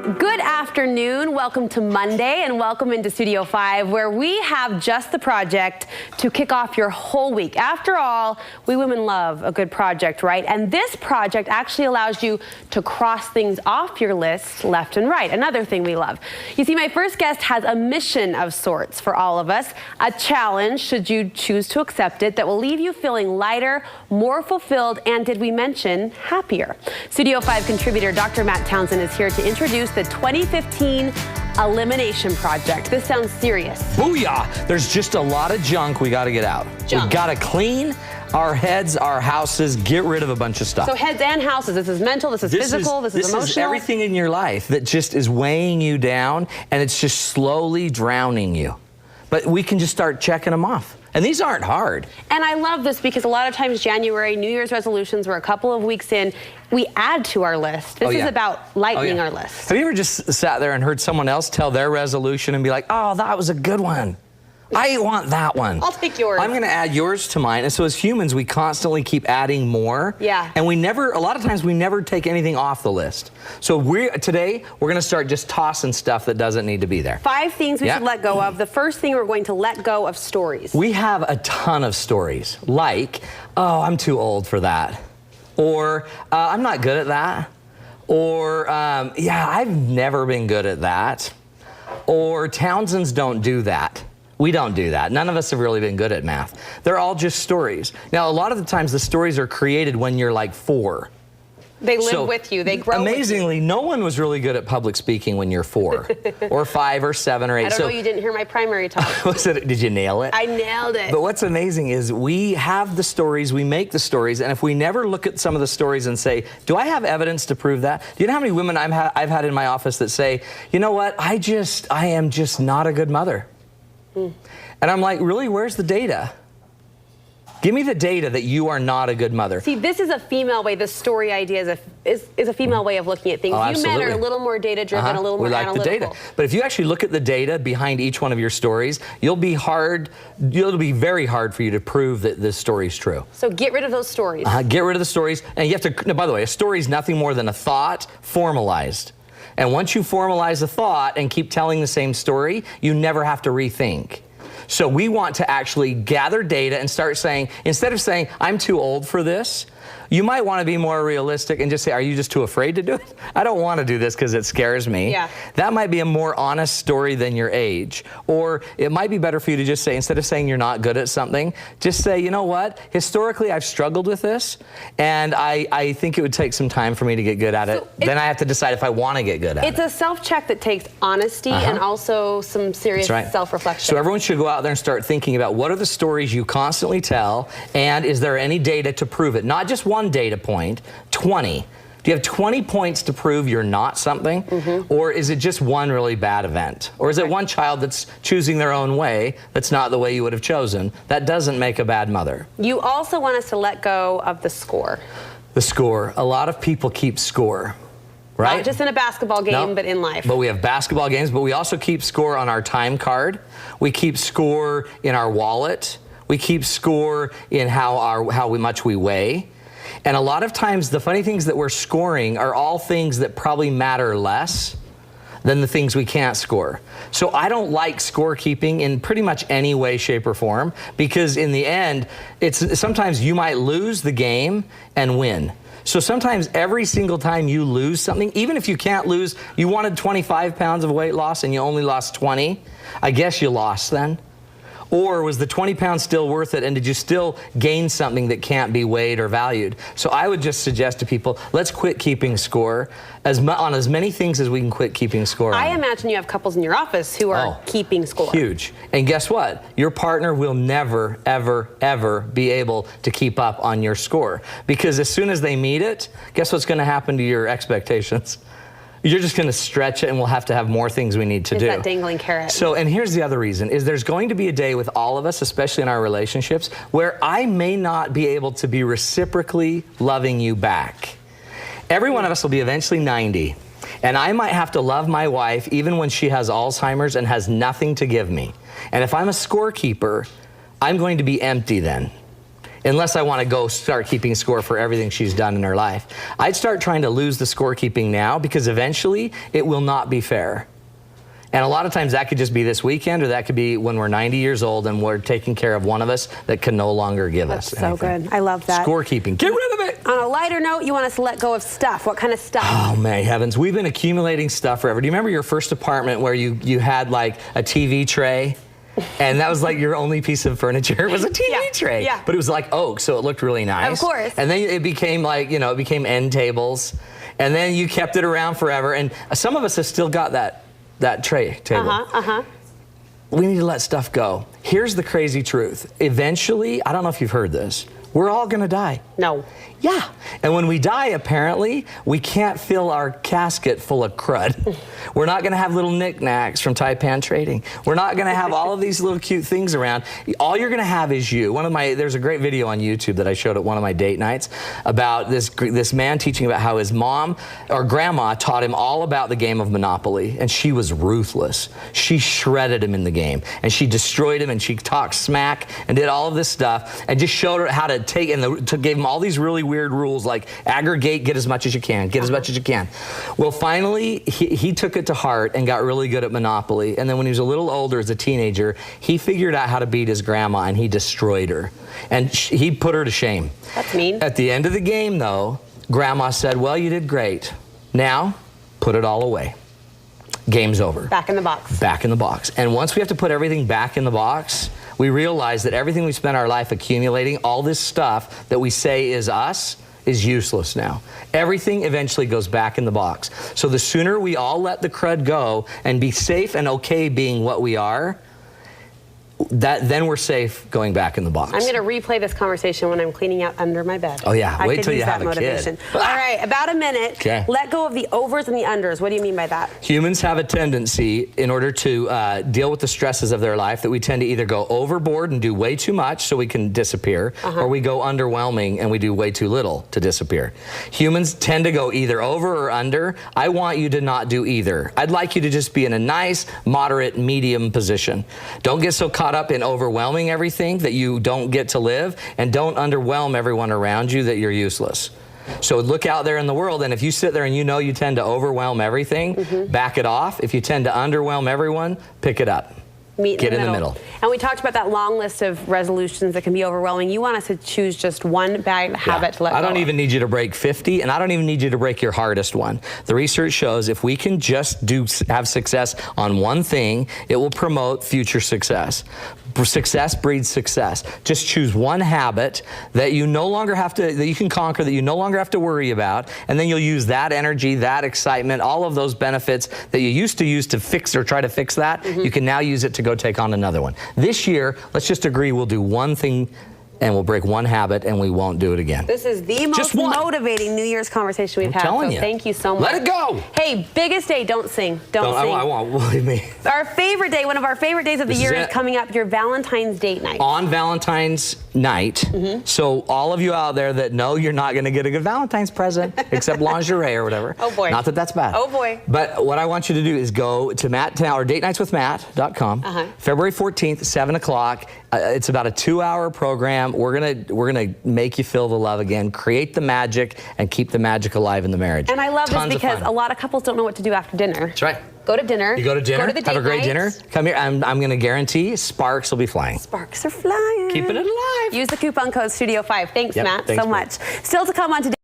Good afternoon. Welcome to Monday and welcome into Studio 5, where we have just the project to kick off your whole week. After all, we women love a good project, right? And this project actually allows you to cross things off your list left and right. Another thing we love. You see, my first guest has a mission of sorts for all of us, a challenge, should you choose to accept it, that will leave you feeling lighter, more fulfilled, and did we mention happier? Studio 5 contributor Dr. Matt Townsend is here to introduce the 2015 Elimination Project. This sounds serious. Booyah! There's just a lot of junk we got to get out. Junk. We got to clean our heads, our houses, get rid of a bunch of stuff. So heads and houses. This is mental, this is physical, this is emotional. This is everything in your life that just is weighing you down, and it's just slowly drowning you. But we can just start checking them off. And these aren't hard. And I love this because a lot of times January, New Year's resolutions, we're a couple of weeks in, we add to our list. This is about lightening our list. Have you ever just sat there and heard someone else tell their resolution and be like, oh, that was a good one. I want that one. I'll take yours. I'm going to add yours to mine. And so as humans, we constantly keep adding more. Yeah. And we never, a lot of times, we never take anything off the list. So today, we're going to start just tossing stuff that doesn't need to be there. 5 things we should let go of. The first thing, we're going to let go of stories. We have a ton of stories, like, oh, I'm too old for that. Or, I'm not good at that. Or, yeah, I've never been good at that. Or, Townsend's don't do that. We don't do that. None of us have really been good at math. They're all just stories. Now, a lot of the times, the stories are created when you're like 4. They live with you. They grow amazingly, with you. No one was really good at public speaking when you're 4 or 5 or 7 or 8. I don't know, you didn't hear my primary talk. Did you nail it? I nailed it. But what's amazing is we have the stories, we make the stories, and if we never look at some of the stories and say, do I have evidence to prove that? Do you know how many women I've had in my office that say, you know what, I am just not a good mother. And I'm like, really, where's the data? Give me the data that you are not a good mother. See, this is a female way. The story idea is a female way of looking at things. You men are a little more data-driven, a little more analytical. We like the data. But if you actually look at the data behind each one of your stories, it'll be very hard for you to prove that this story's true. So get rid of those stories. Get rid of the stories. And you have to, no, by the way, a story is nothing more than a thought formalized. And once you formalize a thought and keep telling the same story, you never have to rethink. So we want to actually gather data and start saying, instead of saying, I'm too old for this, you might want to be more realistic and just say, are you just too afraid to do it? I don't want to do this because it scares me. Yeah. That might be a more honest story than your age. Or it might be better for you to just say, instead of saying you're not good at something, just say, you know what? Historically, I've struggled with this, and I think it would take some time for me to get good at it. Then I have to decide if I want to get good at it. It's a self-check that takes honesty and also some serious self-reflection. So everyone should go out there and start thinking about what are the stories you constantly tell, and is there any data to prove it? Not just one data point, 20. Do you have 20 points to prove you're not something? Or is it just one really bad event? Or is it one child that's choosing their own way that's not the way you would have chosen? That doesn't make a bad mother. You also want us to let go of the score. The score. A lot of people keep score. Right? Not just in a basketball game, but in life. But we have basketball games, but we also keep score on our time card. We keep score in our wallet. We keep score in how much we weigh. And a lot of times, the funny things that we're scoring are all things that probably matter less than the things we can't score. So I don't like scorekeeping in pretty much any way, shape, or form, because in the end, sometimes you might lose the game and win. So sometimes every single time you lose something, even if you can't lose, you wanted 25 pounds of weight loss and you only lost 20, I guess you lost then. Or was the 20 pounds still worth it, and did you still gain something that can't be weighed or valued? So I would just suggest to people, let's quit keeping score on as many things as we can quit keeping score on. I imagine you have couples in your office who are keeping score. Huge. And guess what? Your partner will never, ever, ever be able to keep up on your score. Because as soon as they meet it, guess what's going to happen to your expectations? You're just going to stretch it, and we'll have to have more things we need to do. It's that dangling carrot. So, and here's the other reason, is there's going to be a day with all of us, especially in our relationships, where I may not be able to be reciprocally loving you back. Every one of us will be eventually 90, and I might have to love my wife even when she has Alzheimer's and has nothing to give me. And if I'm a scorekeeper, I'm going to be empty then. unless I want to go start keeping score for everything she's done in her life. I'd start trying to lose the scorekeeping now, because eventually it will not be fair. And a lot of times that could just be this weekend, or that could be when we're 90 years old and we're taking care of one of us that can no longer give us anything. So good. I love that. Scorekeeping. Get rid of it. On a lighter note, you want us to let go of stuff. What kind of stuff? Oh, my heavens. We've been accumulating stuff forever. Do you remember your first apartment where you had like a TV tray? And that was like your only piece of furniture. It was a TV tray. Yeah. But it was like oak, so it looked really nice. Of course. And then it became like, you know, it became end tables. And then you kept it around forever. And some of us have still got that tray table. We need to let stuff go. Here's the crazy truth. Eventually, I don't know if you've heard this, we're all gonna die. No. Yeah. And when we die, apparently, we can't fill our casket full of crud. We're not gonna have little knickknacks from Taipan Trading. We're not gonna have all of these little cute things around. All you're gonna have is you. There's a great video on YouTube that I showed at one of my date nights about this man teaching about how his mom or grandma taught him all about the game of Monopoly, and she was ruthless. She shredded him in the game, and she destroyed him, and she talked smack and did all of this stuff, and just showed her how to take, and gave him all these really weird rules like aggregate, get as much as you can, get as much as you can. Well, finally, he took it to heart and got really good at Monopoly. And then when he was a little older, as a teenager, he figured out how to beat his grandma, and he destroyed her. And he put her to shame. That's mean. At the end of the game, though, grandma said, well, you did great. Now, put it all away. Game's over. Back in the box. Back in the box. And once we have to put everything back in the box, we realize that everything we spent our life accumulating, all this stuff that we say is us, is useless now. Everything eventually goes back in the box. So the sooner we all let the crud go and be safe and okay being what we are, then we're safe going back in the box. I'm going to replay this conversation when I'm cleaning out under my bed. Oh yeah, wait till you have a kid. All right, about a minute. Okay. Let go of the overs and the unders. What do you mean by that? Humans have a tendency, in order to deal with the stresses of their life, that we tend to either go overboard and do way too much so we can disappear, or we go underwhelming and we do way too little to disappear. Humans tend to go either over or under. I want you to not do either. I'd like you to just be in a nice, moderate, medium position. Don't get so caught up in overwhelming everything that you don't get to live, and don't underwhelm everyone around you that you're useless. So look out there in the world, and if you sit there and you know you tend to overwhelm everything, back it off. If you tend to underwhelm everyone, pick it up. Get in the middle. And we talked about that long list of resolutions that can be overwhelming. You want us to choose just one bad habit to let go of. I don't even need you to break 50, and I don't even need you to break your hardest one. The research shows if we can just have success on one thing, it will promote future success. Success breeds success. Just choose one habit that you no longer have to, that you can conquer, that you no longer have to worry about, and then you'll use that energy, that excitement, all of those benefits that you used to use to fix or try to fix that, you can now use it to go take on another one. This year, let's just agree we'll do one thing, and we'll break one habit, and we won't do it again. This is the most motivating New Year's conversation we've had. Telling you. Thank you so much. Let it go. Hey, biggest day, don't sing. Don't sing. I won't, believe me. Our favorite day, one of our favorite days of the year is coming up, your Valentine's date night. On Valentine's night, so all of you out there that know you're not going to get a good Valentine's present, except lingerie or whatever. Oh boy. Not that that's bad. Oh boy. But what I want you to do is go to datenightswithmatt.com, February 14th, 7 o'clock. It's about a 2-hour program. We're gonna make you feel the love again, create the magic, and keep the magic alive in the marriage. And I love this because a lot of couples don't know what to do after dinner. That's right. Go to dinner. You go to dinner. Go to the date have a great night. dinner. Come here. I'm going to guarantee sparks will be flying. Sparks are flying. Keeping it alive. Use the coupon code Studio 5. Thanks, Matt, thanks, so much. Still to come on today.